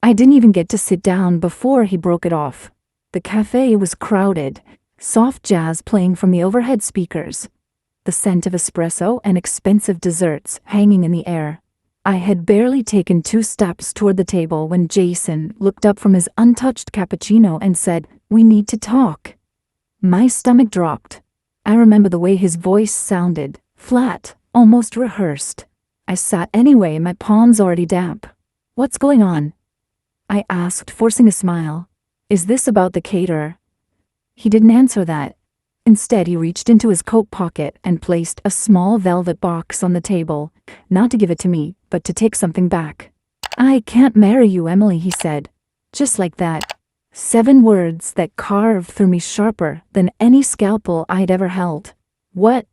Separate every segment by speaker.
Speaker 1: I didn't even get to sit down before he broke it off. The cafe was crowded, soft jazz playing from the overhead speakers, the scent of espresso and expensive desserts hanging in the air. I had barely taken 2 steps toward the table when Jason looked up from his untouched cappuccino and said, "We need to talk." My stomach dropped. I remember the way his voice sounded, flat, almost rehearsed. I sat anyway, my palms already damp. "What's going on?" I asked, forcing a smile. "Is this about the caterer?" He didn't answer that. Instead, he reached into his coat pocket and placed a small velvet box on the table, not to give it to me, but to take something back. "I can't marry you, Emily," he said. Just like that. 7 words that carved through me sharper than any scalpel I'd ever held. "What?"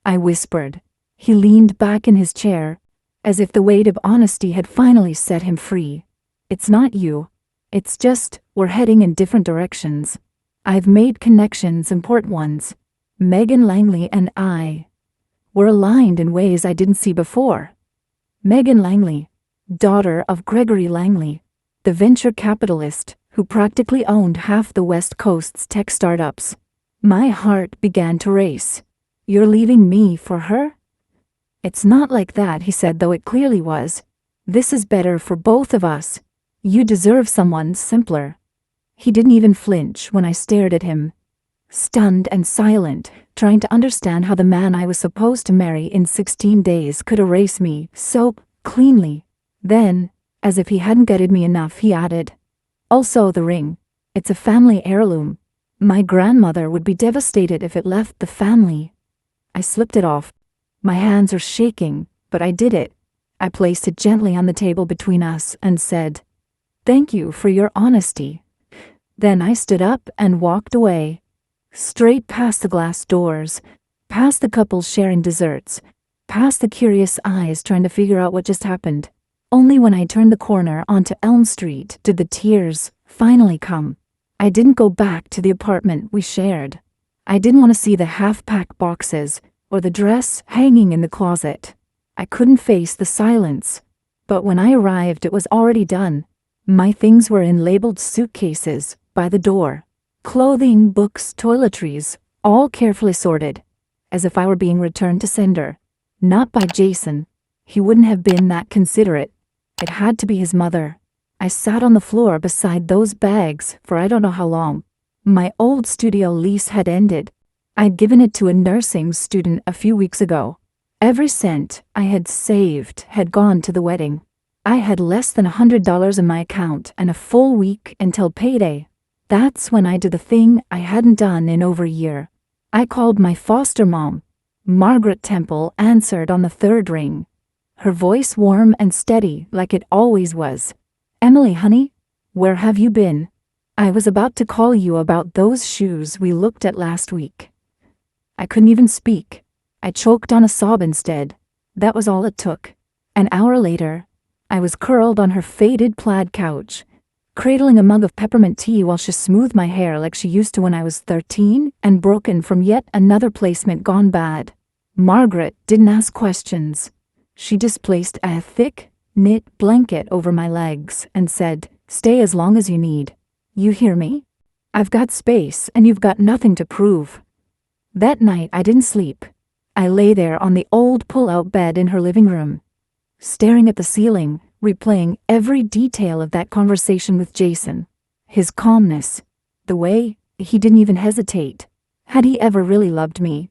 Speaker 1: I whispered. He leaned back in his chair, as if the weight of honesty had finally set him free. "It's not you. It's just, we're heading in different directions. I've made connections, important ones. Megan Langley and I were aligned in ways I didn't see before." Megan Langley, daughter of Gregory Langley, the venture capitalist who practically owned half the West Coast's tech startups. My heart began to race. "You're leaving me for her?" "It's not like that," he said, though it clearly was. "This is better for both of us. You deserve someone simpler." He didn't even flinch when I stared at him, stunned and silent, trying to understand how the man I was supposed to marry in 16 days could erase me so cleanly. Then, as if he hadn't gutted me enough, he added, "Also the ring. It's a family heirloom. My grandmother would be devastated if it left the family." I slipped it off. My hands were shaking, but I did it. I placed it gently on the table between us and said, "Thank you for your honesty." Then I stood up and walked away, straight past the glass doors, past the couples sharing desserts, past the curious eyes trying to figure out what just happened. Only when I turned the corner onto Elm Street did the tears finally come. I didn't go back to the apartment we shared. I didn't want to see the half-packed boxes or the dress hanging in the closet. I couldn't face the silence. But when I arrived, it was already done. My things were in labeled suitcases by the door. Clothing, books, toiletries, all carefully sorted, as if I were being returned to sender. Not by Jason. He wouldn't have been that considerate. It had to be his mother. I sat on the floor beside those bags for I don't know how long. My old studio lease had ended. I'd given it to a nursing student a few weeks ago. Every cent I had saved had gone to the wedding. I had less than $100 in my account and a full week until payday. That's when I did the thing I hadn't done in over a year. I called my foster mom. Margaret Temple answered on the 3rd ring, her voice warm and steady like it always was. "Emily, honey, where have you been? I was about to call you about those shoes we looked at last week." I couldn't even speak. I choked on a sob instead. That was all it took. An hour later, I was curled on her faded plaid couch, cradling a mug of peppermint tea while she smoothed my hair like she used to when I was 13 and broken from yet another placement gone bad. Margaret didn't ask questions. She just placed a thick, knit blanket over my legs and said, "Stay as long as you need. You hear me? I've got space and you've got nothing to prove." That night I didn't sleep. I lay there on the old pull-out bed in her living room, staring at the ceiling, replaying every detail of that conversation with Jason. His calmness, the way he didn't even hesitate. Had he ever really loved me?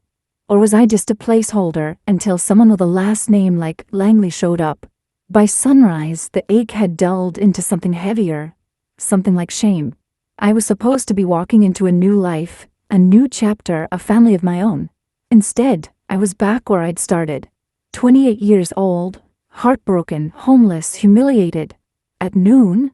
Speaker 1: Or was I just a placeholder until someone with a last name like Langley showed up? By sunrise, the ache had dulled into something heavier, something like shame. I was supposed to be walking into a new life, a new chapter, a family of my own. Instead, I was back where I'd started. 28 years old, heartbroken, homeless, humiliated. At noon,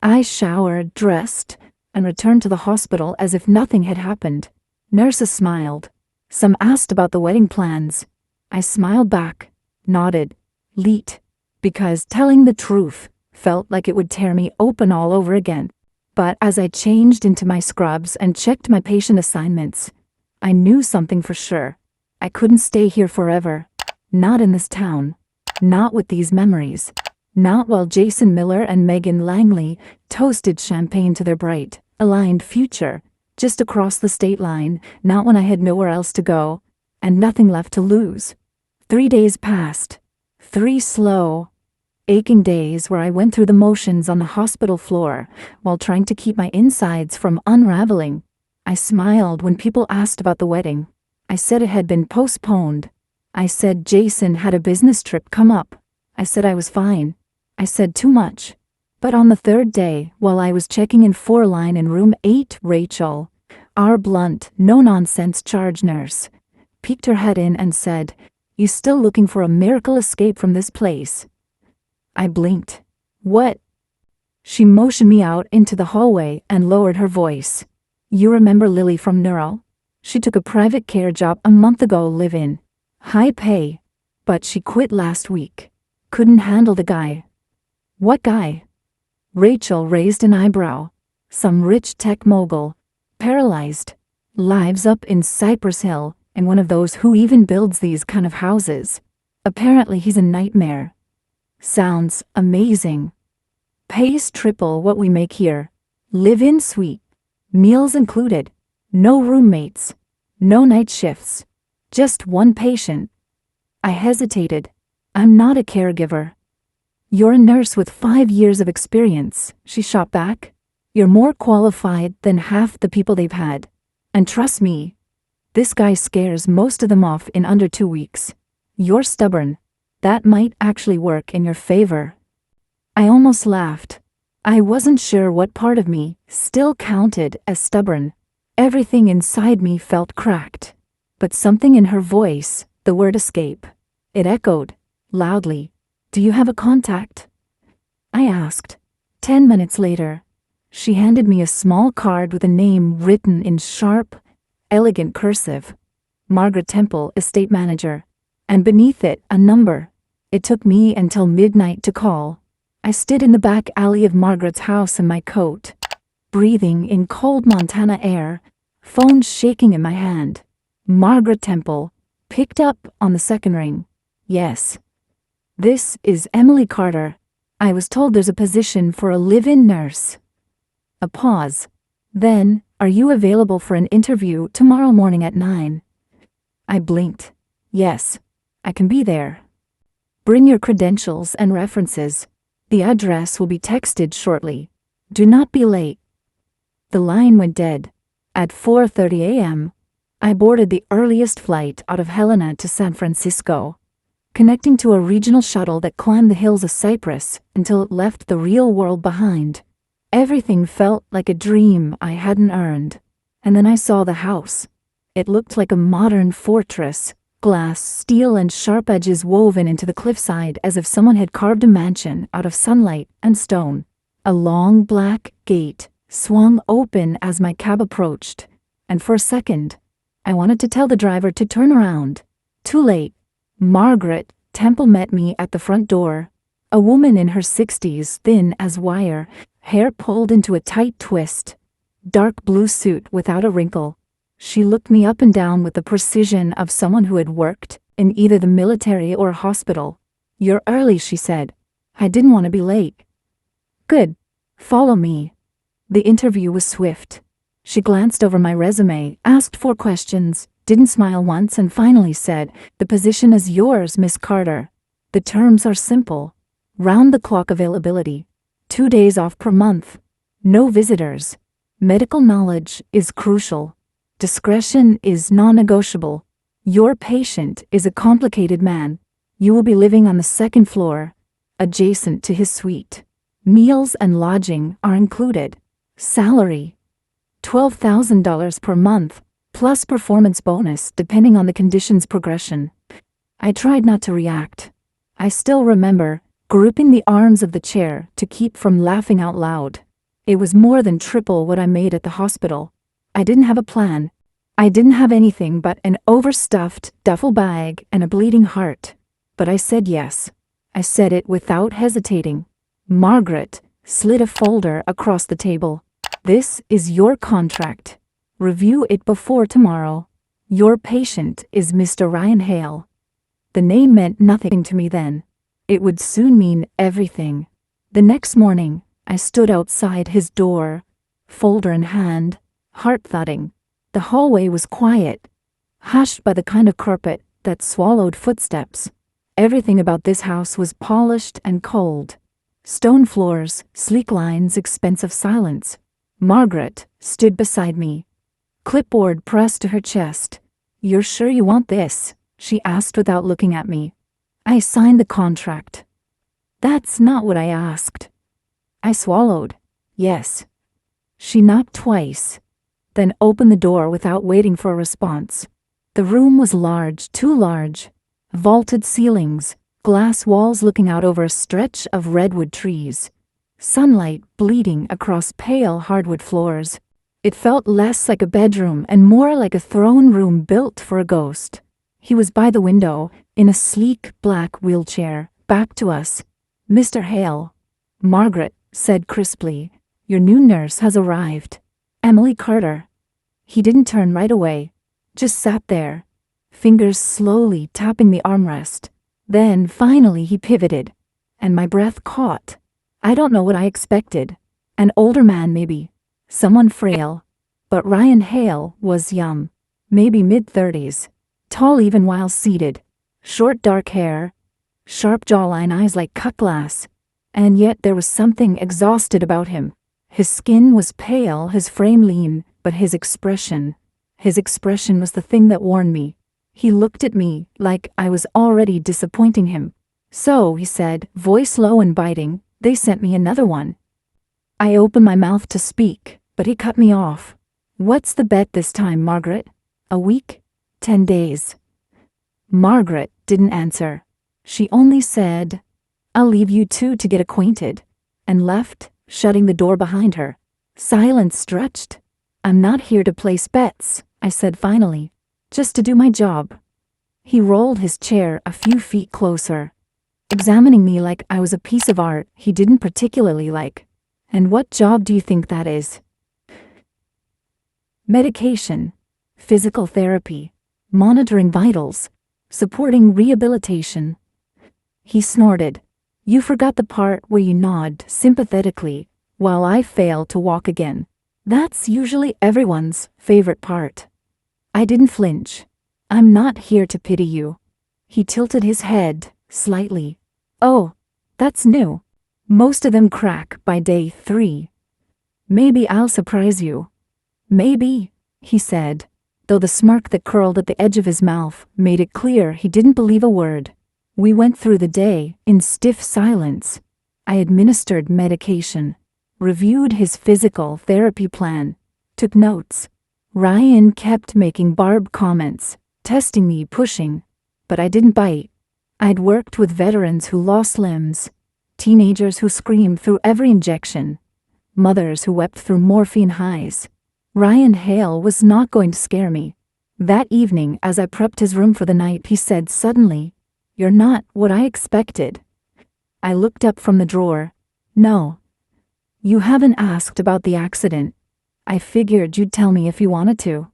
Speaker 1: I showered, dressed, and returned to the hospital as if nothing had happened. Nurses smiled. Some asked about the wedding plans. I smiled back, nodded, leet, because telling the truth felt like it would tear me open all over again. But as I changed into my scrubs and checked my patient assignments, I knew something for sure. I couldn't stay here forever. Not in this town. Not with these memories. Not while Jason Miller and Megan Langley toasted champagne to their bright, aligned future, just across the state line, not when I had nowhere else to go, and nothing left to lose. 3 days passed. 3 slow, aching days where I went through the motions on the hospital floor while trying to keep my insides from unraveling. I smiled when people asked about the wedding. I said it had been postponed. I said Jason had a business trip come up. I said I was fine. I said too much. But on the 3rd day, while I was checking in 4 line in room 8, Rachel, our blunt, no-nonsense charge nurse, peeked her head in and said, "You still looking for a miracle escape from this place?" I blinked. "What?" She motioned me out into the hallway and lowered her voice. "You remember Lily from Neuro? She took a private care job a month ago, live-in. High pay. But she quit last week. Couldn't handle the guy." "What guy?" Rachel raised an eyebrow. "Some rich tech mogul. Paralyzed. Lives up in Cypress Hill, and one of those who even builds these kind of houses. Apparently he's a nightmare." "Sounds amazing. Pays triple what we make here. Live-in suite. Meals included. No roommates. No night shifts. Just one patient." I hesitated. "I'm not a caregiver." "You're a nurse with 5 years of experience," she shot back. "You're more qualified than half the people they've had. And trust me, this guy scares most of them off in under 2 weeks. You're stubborn. That might actually work in your favor." I almost laughed. I wasn't sure what part of me still counted as stubborn. Everything inside me felt cracked. But something in her voice, the word escape, it echoed loudly. "Do you have a contact?" I asked. 10 minutes later, she handed me a small card with a name written in sharp, elegant cursive. Margaret Temple, estate manager. And beneath it, a number. It took me until midnight to call. I stood in the back alley of Margaret's house in my coat, breathing in cold Montana air, phone shaking in my hand. Margaret Temple picked up on the 2nd ring. "Yes. This is Emily Carter. I was told there's a position for a live-in nurse." A pause. Then, "Are you available for an interview tomorrow morning at 9? I blinked. "Yes, I can be there." "Bring your credentials and references. The address will be texted shortly. Do not be late." The line went dead. At 4:30 a.m., I boarded the earliest flight out of Helena to San Francisco, connecting to a regional shuttle that climbed the hills of Cypress until it left the real world behind. Everything felt like a dream I hadn't earned. And then I saw the house. It looked like a modern fortress, glass, steel, and sharp edges woven into the cliffside as if someone had carved a mansion out of sunlight and stone. A long black gate swung open as my cab approached, and for a second, I wanted to tell the driver to turn around. Too late. Margaret Temple met me at the front door. A woman in her 60s, thin as wire, hair pulled into a tight twist, dark blue suit without a wrinkle. She looked me up and down with the precision of someone who had worked in either the military or a hospital. "You're early," she said. "I didn't want to be late." "Good. Follow me." The interview was swift. She glanced over my resume, asked 4 questions, didn't smile once, and finally said, "The position is yours, Miss Carter. The terms are simple. Round-the-clock availability. 2 days off per month. No visitors. Medical knowledge is crucial. Discretion is non-negotiable. Your patient is a complicated man. You will be living on the 2nd floor, adjacent to his suite. Meals and lodging are included. Salary, $12,000 per month, plus performance bonus depending on the condition's progression." I tried not to react. I still remember gripping the arms of the chair to keep from laughing out loud. It was more than triple what I made at the hospital. I didn't have a plan. I didn't have anything but an overstuffed duffel bag and a bleeding heart. But I said yes. I said it without hesitating. Margaret slid a folder across the table. "This is your contract. Review it before tomorrow. Your patient is Mr. Ryan Hale." The name meant nothing to me then. It would soon mean everything. The next morning, I stood outside his door, folder in hand, heart thudding. The hallway was quiet, hushed by the kind of carpet that swallowed footsteps. Everything about this house was polished and cold. Stone floors, sleek lines, expensive silence. Margaret stood beside me, clipboard pressed to her chest. "You're sure you want this?" she asked without looking at me. I signed the contract. "That's not what I asked." I swallowed. "Yes." She knocked twice, then opened the door without waiting for a response. The room was large, too large. Vaulted ceilings, glass walls looking out over a stretch of redwood trees. Sunlight bleeding across pale hardwood floors. It felt less like a bedroom and more like a throne room built for a ghost. He was by the window, in a sleek black wheelchair, back to us. "Mr. Hale," Margaret said crisply, "your new nurse has arrived. Emily Carter." He didn't turn right away, just sat there, fingers slowly tapping the armrest. Then finally he pivoted, and my breath caught. I don't know what I expected. An older man maybe, someone frail. But Ryan Hale was young, maybe mid-30s, tall even while seated, short dark hair, sharp jawline, eyes like cut glass. And yet there was something exhausted about him. His skin was pale, his frame lean, but his expression was the thing that warned me. He looked at me like I was already disappointing him. "So," he said, voice low and biting, "they sent me another one." I opened my mouth to speak, but he cut me off. "What's the bet this time, Margaret? A week? 10 days? Margaret didn't answer. She only said, "I'll leave you two to get acquainted," and left, shutting the door behind her. Silence stretched. "I'm not here to place bets," I said finally, "just to do my job." He rolled his chair a few feet closer, examining me like I was a piece of art he didn't particularly like. "And what job do you think that is?" "Medication, physical therapy, monitoring vitals, supporting rehabilitation." He snorted. "You forgot the part where you nod sympathetically while I fail to walk again. That's usually everyone's favorite part." I didn't flinch. "I'm not here to pity you." He tilted his head slightly. "Oh, that's new. Most of them crack by day 3. Maybe I'll surprise you." "Maybe," he said, though the smirk that curled at the edge of his mouth made it clear he didn't believe a word. We went through the day in stiff silence. I administered medication, reviewed his physical therapy plan, took notes. Ryan kept making barbed comments, testing me, pushing, but I didn't bite. I'd worked with veterans who lost limbs, teenagers who screamed through every injection, mothers who wept through morphine highs. Ryan Hale was not going to scare me. That evening, as I prepped his room for the night, he said suddenly, "You're not what I expected." I looked up from the drawer. "No. You haven't asked about the accident. I figured you'd tell me if you wanted to."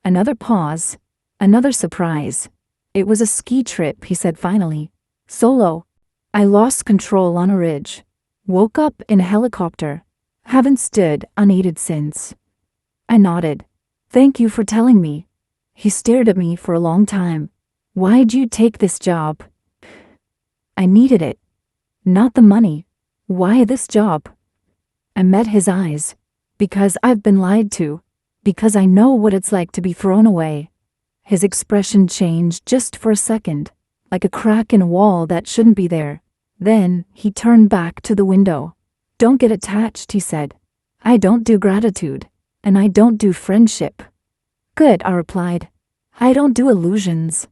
Speaker 1: Another pause. Another surprise. "It was a ski trip," he said finally. "Solo. I lost control on a ridge. Woke up in a helicopter. Haven't stood unaided since." I nodded. "Thank you for telling me." He stared at me for a long time. "Why'd you take this job?" "I needed it. Not the money. Why this job?" I met his eyes. "Because I've been lied to. Because I know what it's like to be thrown away." His expression changed just for a second, like a crack in a wall that shouldn't be there. Then he turned back to the window. "Don't get attached," he said. "I don't do gratitude, and I don't do friendship." "Good," I replied. "I don't do illusions."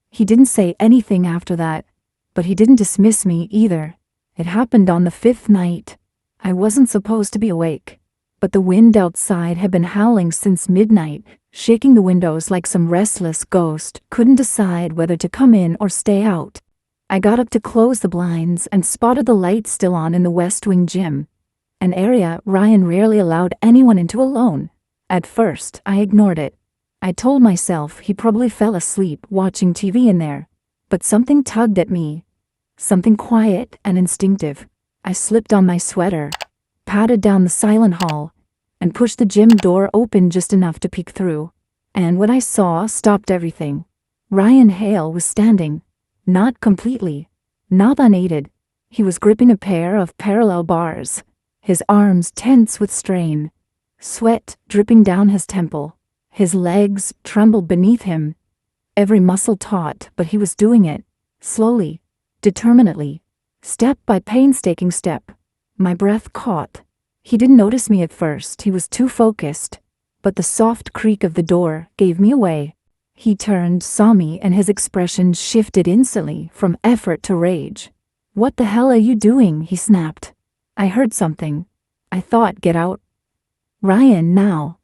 Speaker 1: He didn't say anything after that, but he didn't dismiss me either. It happened on the 5th night. I wasn't supposed to be awake, but the wind outside had been howling since midnight, shaking the windows like some restless ghost couldn't decide whether to come in or stay out. I got up to close the blinds and spotted the lights still on in the West Wing gym, an area Ryan rarely allowed anyone into alone. At first, I ignored it. I told myself he probably fell asleep watching TV in there, but something tugged at me. Something quiet and instinctive. I slipped on my sweater, padded down the silent hall, and pushed the gym door open just enough to peek through. And what I saw stopped everything. Ryan Hale was standing. Not completely. Not unaided. He was gripping a pair of parallel bars, his arms tense with strain, sweat dripping down his temple. His legs trembled beneath him, every muscle taut, but he was doing it, slowly, determinedly, step by painstaking step. My breath caught. He didn't notice me at first, he was too focused, but the soft creak of the door gave me away. He turned, saw me, and his expression shifted instantly from effort to rage. "What the hell are you doing?" he snapped. "I heard something. I thought, get out." "Ryan, now."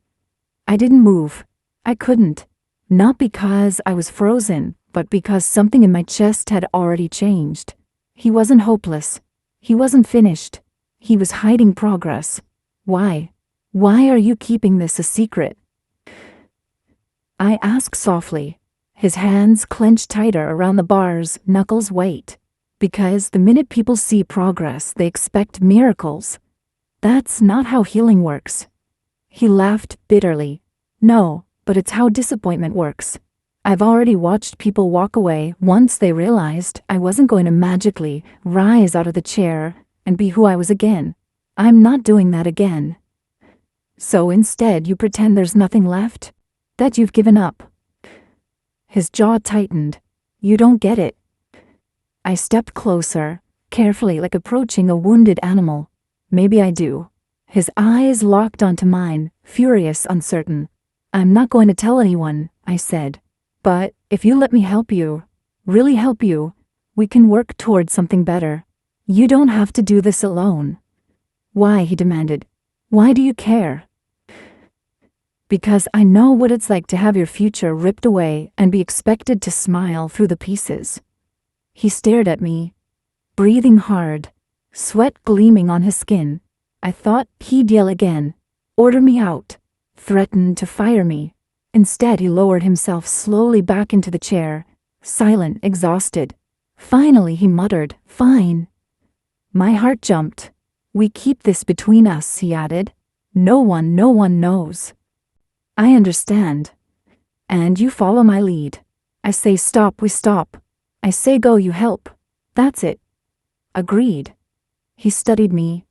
Speaker 1: I didn't move. I couldn't. Not because I was frozen, but because something in my chest had already changed. He wasn't hopeless. He wasn't finished. He was hiding progress. Why? Why are you keeping this a secret? I asked softly, his hands clenched tighter around the bars, knuckles white. Because the minute people see progress, they expect miracles. That's not how healing works. He laughed bitterly. No, but it's how disappointment works. I've already watched people walk away once they realized I wasn't going to magically rise out of the chair and be who I was again. I'm not doing that again. So instead you pretend there's nothing left? That you've given up? His jaw tightened. You don't get it. I stepped closer, carefully, like approaching a wounded animal. Maybe I do. His eyes locked onto mine, furious, uncertain. I'm not going to tell anyone, I said. But if you let me help you, really help you, we can work towards something better. You don't have to do this alone. Why? He demanded. Why do you care? Because I know what it's like to have your future ripped away and be expected to smile through the pieces. He stared at me, breathing hard, sweat gleaming on his skin. I thought he'd yell again, order me out, threaten to fire me. Instead, he lowered himself slowly back into the chair, silent, exhausted. Finally, he muttered, "Fine." My heart jumped. "We keep this between us," he added. No one knows." "I understand. And you follow my lead. I say stop, we stop. I say go, you help. That's it." Agreed. He studied me.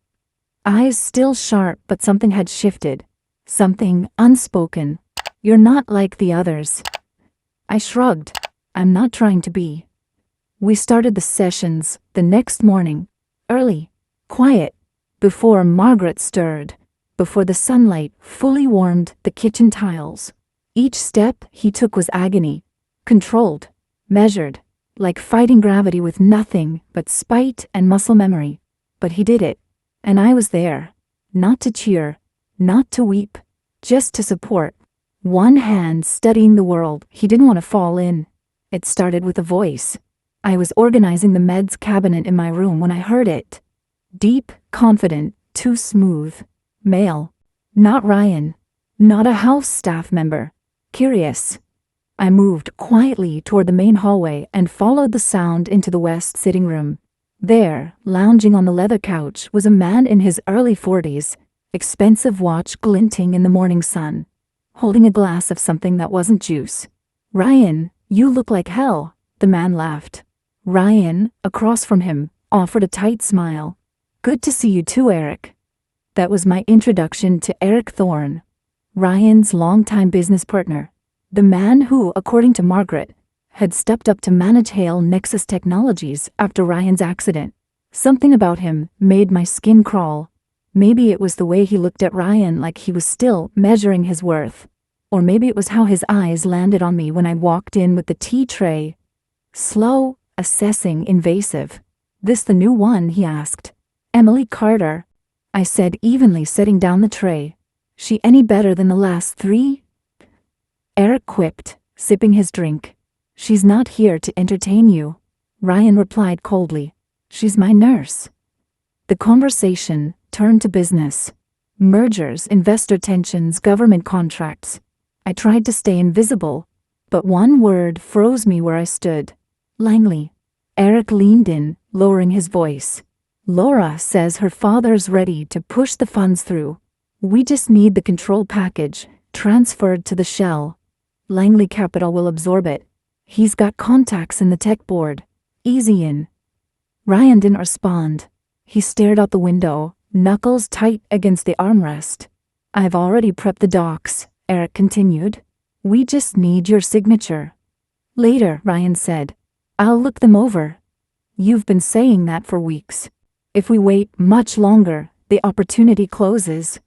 Speaker 1: Eyes still sharp, but something had shifted. Something unspoken. "You're not like the others." I shrugged. "I'm not trying to be." We started the sessions the next morning. Early. Quiet. Before Margaret stirred. Before the sunlight fully warmed the kitchen tiles. Each step he took was agony. Controlled. Measured. Like fighting gravity with nothing but spite and muscle memory. But he did it. And I was there. Not to cheer. Not to weep. Just to support. One hand studying the world he didn't want to fall in. It started with a voice. I was organizing the meds cabinet in my room when I heard it. Deep, confident, too smooth. Male. Not Ryan. Not a house staff member. Curious. I moved quietly toward the main hallway and followed the sound into the west sitting room. There, lounging on the leather couch, was a man in his early 40s, expensive watch glinting in the morning sun, holding a glass of something that wasn't juice. "Ryan, you look like hell," the man laughed. Ryan, across from him, offered a tight smile. "Good to see you too, Eric." That was my introduction to Eric Thorne, Ryan's longtime business partner, the man who, according to Margaret, had stepped up to manage Hale Nexus Technologies after Ryan's accident. Something about him made my skin crawl. Maybe it was the way he looked at Ryan, like he was still measuring his worth. Or maybe it was how his eyes landed on me when I walked in with the tea tray. Slow, assessing, invasive. "This the new one?" he asked. "Emily Carter," I said evenly, setting down the tray. "She any better than the last three?" Eric quipped, sipping his drink. "She's not here to entertain you," Ryan replied coldly. "She's my nurse." The conversation turned to business. Mergers, investor tensions, government contracts. I tried to stay invisible, but one word froze me where I stood. Langley. Eric leaned in, lowering his voice. Laura says her father's ready to push the funds through. We just need the control package transferred to the shell. Langley Capital will absorb it. He's got contacts in the tech board. Easy in. Ryan didn't respond. He stared out the window, knuckles tight against the armrest. I've already prepped the docs, Eric continued. We just need your signature. Later, Ryan said. I'll look them over. You've been saying that for weeks. If we wait much longer, the opportunity closes.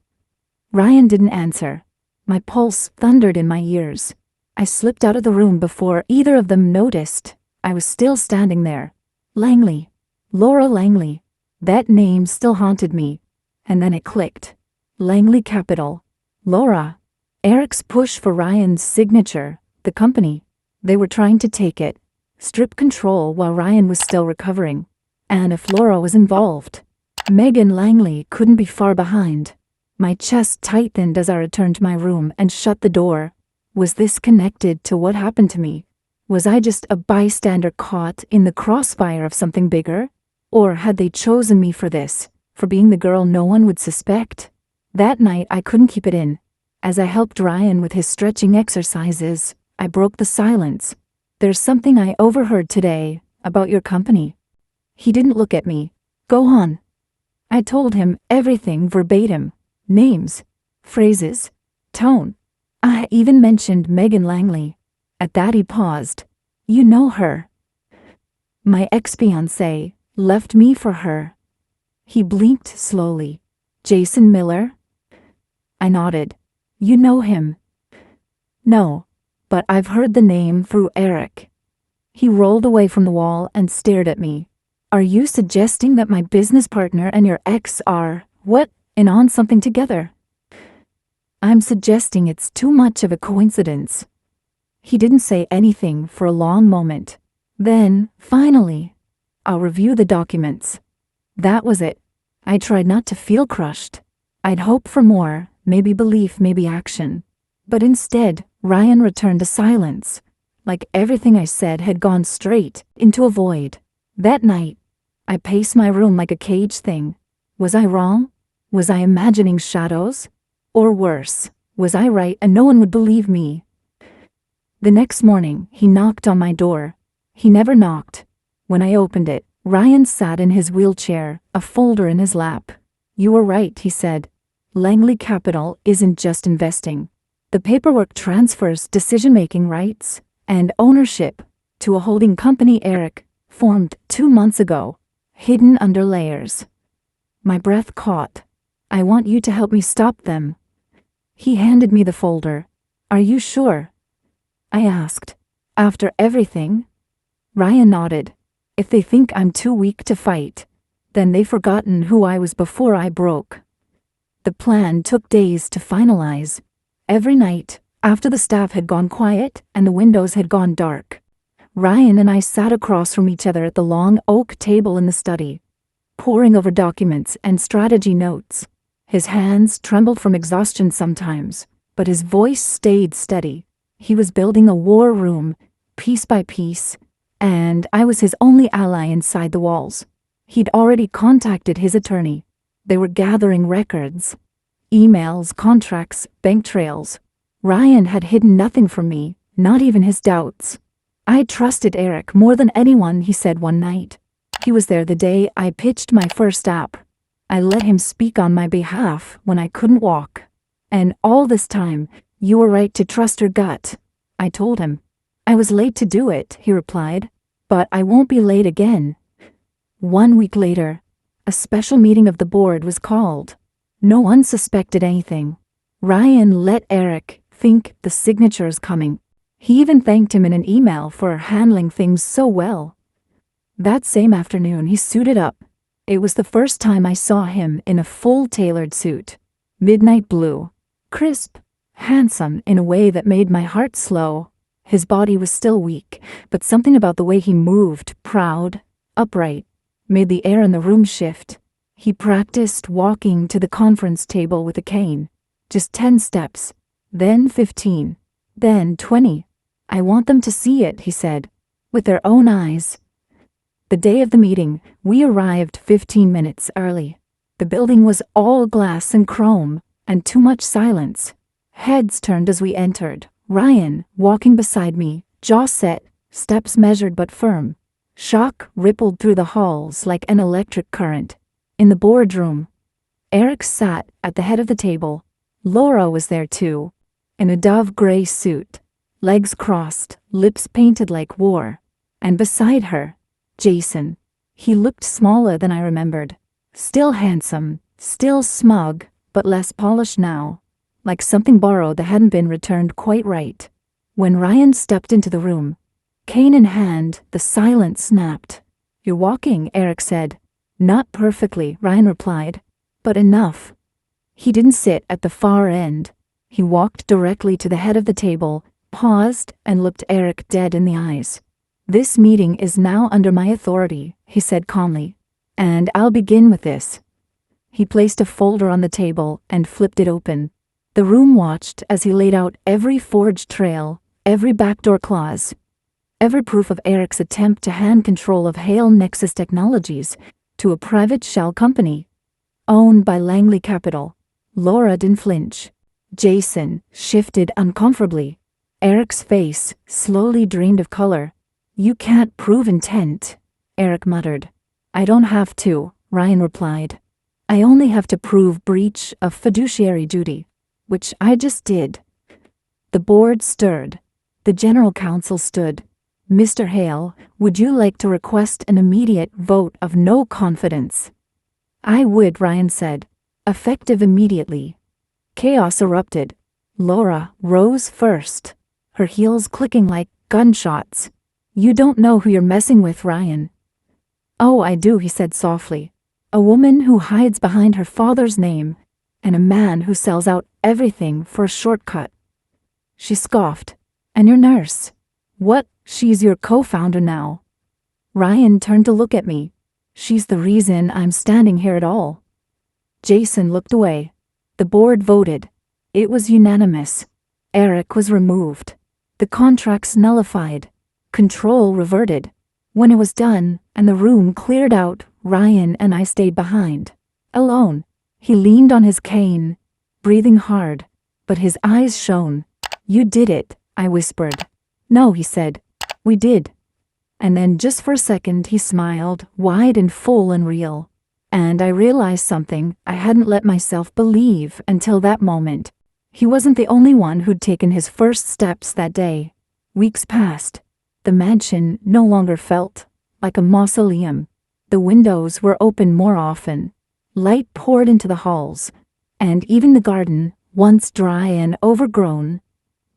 Speaker 1: Ryan didn't answer. My pulse thundered in my ears. I slipped out of the room before either of them noticed. I was still standing there. Langley. Laura Langley. That name still haunted me. And then it clicked. Langley Capital. Laura. Eric's push for Ryan's signature, the company. They were trying to take it, strip control while Ryan was still recovering. And if Laura was involved, Megan Langley couldn't be far behind. My chest tightened as I returned to my room and shut the door. Was this connected to what happened to me? Was I just a bystander caught in the crossfire of something bigger? Or had they chosen me for this, for being the girl no one would suspect? That night I couldn't keep it in. As I helped Ryan with his stretching exercises, I broke the silence. There's something I overheard today about your company. He didn't look at me. Go on. I told him everything verbatim. Names, phrases, tone. I even mentioned Megan Langley. At that he paused. You know her. My ex-fiancé left me for her. He blinked slowly. Jason Miller? I nodded. You know him? No, but I've heard the name through Eric. He rolled away from the wall and stared at me. Are you suggesting that my business partner and your ex are, in on something together? I'm suggesting it's too much of a coincidence. He didn't say anything for a long moment. Then, finally, I'll review the documents. That was it. I tried not to feel crushed. I'd hoped for more, maybe belief, maybe action. But instead, Ryan returned to silence, like everything I said had gone straight into a void. That night, I paced my room like a caged thing. Was I wrong? Was I imagining shadows? Or worse, was I right and no one would believe me? The next morning, he knocked on my door. He never knocked. When I opened it, Ryan sat in his wheelchair, a folder in his lap. You were right, he said. Langley Capital isn't just investing. The paperwork transfers decision-making rights and ownership to a holding company Eric formed 2 months ago, hidden under layers. My breath caught. I want you to help me stop them. He handed me the folder. Are you sure? I asked. After everything? Ryan nodded. If they think I'm too weak to fight, then they've forgotten who I was before I broke. The plan took days to finalize. Every night, after the staff had gone quiet and the windows had gone dark, Ryan and I sat across from each other at the long oak table in the study, poring over documents and strategy notes. His hands trembled from exhaustion sometimes, but his voice stayed steady. He was building a war room, piece by piece, and I was his only ally inside the walls. He'd already contacted his attorney. They were gathering records, emails, contracts, bank trails. Ryan had hidden nothing from me, not even his doubts. I trusted Eric more than anyone, he said one night. He was there the day I pitched my first app. I let him speak on my behalf when I couldn't walk. And all this time, you were right to trust your gut, I told him. I was late to do it, he replied, but I won't be late again. 1 week later, a special meeting of the board was called. No one suspected anything. Ryan let Eric think the signature's coming. He even thanked him in an email for handling things so well. That same afternoon, he suited up. It was the first time I saw him in a full tailored suit. Midnight blue. Crisp. Handsome in a way that made my heart slow. His body was still weak, but something about the way he moved, proud, upright, made the air in the room shift. He practiced walking to the conference table with a cane. Just 10 steps. Then 15. Then 20. I want them to see it, he said, with their own eyes. The day of the meeting, we arrived 15 minutes early. The building was all glass and chrome, and too much silence. Heads turned as we entered. Ryan, walking beside me, jaw set, steps measured but firm. Shock rippled through the halls like an electric current. In the boardroom, Eric sat at the head of the table. Laura was there too, in a dove-gray suit, legs crossed, lips painted like war. And beside her, Jason. He looked smaller than I remembered. Still handsome, still smug, but less polished now, like something borrowed that hadn't been returned quite right. When Ryan stepped into the room, cane in hand, the silence snapped. "You're walking," Eric said. "Not perfectly," Ryan replied, "but enough." He didn't sit at the far end. He walked directly to the head of the table, paused, and looked Eric dead in the eyes. "This meeting is now under my authority," he said calmly, "and I'll begin with this." He placed a folder on the table and flipped it open. The room watched as he laid out every forged trail, every backdoor clause, every proof of Eric's attempt to hand control of Hale Nexus Technologies to a private shell company owned by Langley Capital. Laura didn't flinch. Jason shifted uncomfortably. Eric's face slowly drained of color. "You can't prove intent," Eric muttered. "I don't have to," Ryan replied. "I only have to prove breach of fiduciary duty, which I just did." The board stirred. The general counsel stood. "Mr. Hale, would you like to request an immediate vote of no confidence?" "I would," Ryan said. "Effective immediately." Chaos erupted. Laura rose first, her heels clicking like gunshots. "You don't know who you're messing with, Ryan." "Oh, I do," he said softly. "A woman who hides behind her father's name, and a man who sells out everything for a shortcut." She scoffed. "And your nurse?" "What? She's your co-founder now." Ryan turned to look at me. "She's the reason I'm standing here at all." Jason looked away. The board voted. It was unanimous. Eric was removed. The contracts nullified. Control reverted. When it was done, and the room cleared out, Ryan and I stayed behind. Alone. He leaned on his cane, breathing hard, but his eyes shone. "You did it," I whispered. "No," he said. "We did." And then just for a second he smiled, wide and full and real. And I realized something I hadn't let myself believe until that moment. He wasn't the only one who'd taken his first steps that day. Weeks passed. The mansion no longer felt like a mausoleum. The windows were open more often. Light poured into the halls, and even the garden, once dry and overgrown,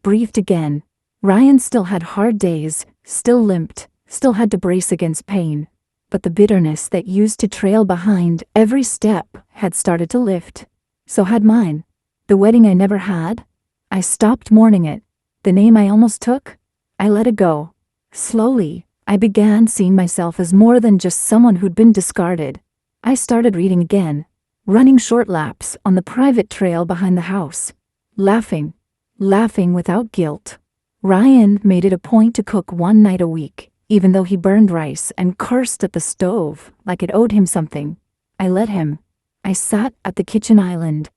Speaker 1: breathed again. Ryan still had hard days, still limped, still had to brace against pain. But the bitterness that used to trail behind every step had started to lift. So had mine. The wedding I never had, I stopped mourning it. The name I almost took, I let it go. Slowly, I began seeing myself as more than just someone who'd been discarded. I started reading again, running short laps on the private trail behind the house, laughing without guilt. Ryan made it a point to cook one night a week, even though he burned rice and cursed at the stove like it owed him something. I let him. I sat at the kitchen island,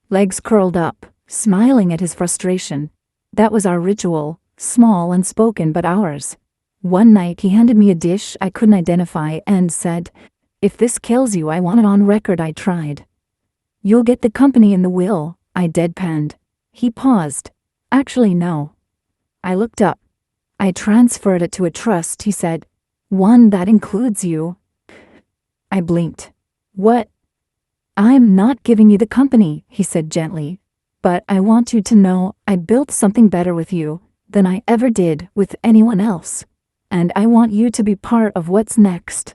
Speaker 1: legs curled up, smiling at his frustration. That was our ritual, small, unspoken, but ours. One night he handed me a dish I couldn't identify and said, "If this kills you, I want it on record I tried." "You'll get the company in the will," I deadpanned. He paused. "Actually, no." I looked up. "I transferred it to a trust," he said. "One that includes you." I blinked. "What?" "I'm not giving you the company," he said gently. "But I want you to know I built something better with you than I ever did with anyone else. And I want you to be part of what's next."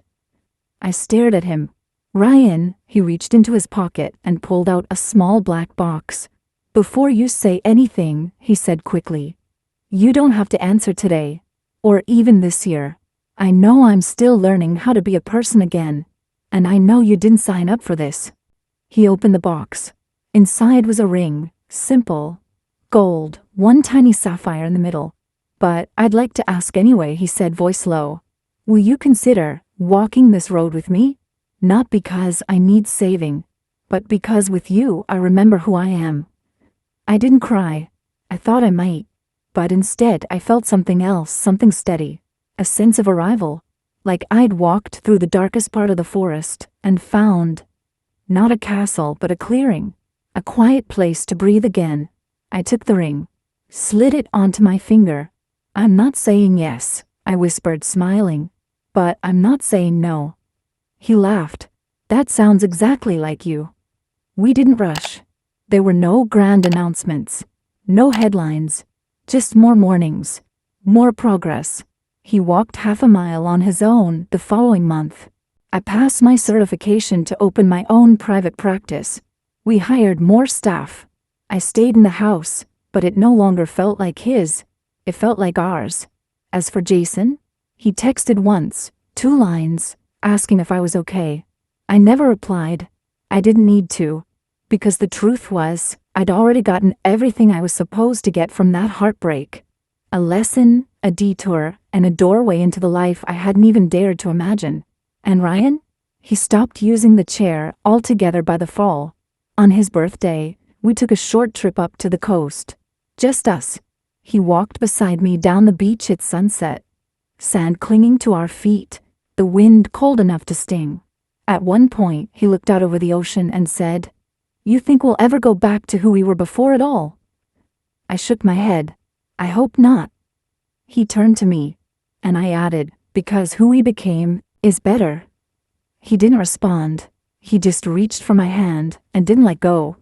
Speaker 1: I stared at him. "Ryan," he reached into his pocket and pulled out a small black box. "Before you say anything," he said quickly, "you don't have to answer today, or even this year. I know I'm still learning how to be a person again, and I know you didn't sign up for this." He opened the box. Inside was a ring, simple, gold, one tiny sapphire in the middle. "But I'd like to ask anyway," he said, voice low. "Will you consider walking this road with me, not because I need saving, but because with you I remember who I am. I didn't cry. I thought I might. But instead I felt something else, something steady. A sense of arrival. Like I'd walked through the darkest part of the forest and found, not a castle but a clearing. A quiet place to breathe again. I took the ring. Slid it onto my finger. I'm not saying yes, I whispered, smiling. But I'm not saying no. He laughed. That sounds exactly like you. We didn't rush. There were no grand announcements. No headlines. Just more mornings. More progress. He walked half a mile on his own the following month. I passed my certification to open my own private practice. We hired more staff. I stayed in the house, but it no longer felt like his. It felt like ours. As for Jason, he texted once, 2 lines, asking if I was okay. I never replied. I didn't need to, because the truth was, I'd already gotten everything I was supposed to get from that heartbreak. A lesson, a detour, and a doorway into the life I hadn't even dared to imagine. And Ryan? He stopped using the chair altogether by the fall. On his birthday, we took a short trip up to the coast. Just us. He walked beside me down the beach at sunset. Sand clinging to our feet, the wind cold enough to sting. At one point, he looked out over the ocean and said, "You think we'll ever go back to who we were before it all?" I shook my head. I hope not. He turned to me, and I added, because who we became is better. He didn't respond. He just reached for my hand and didn't let go.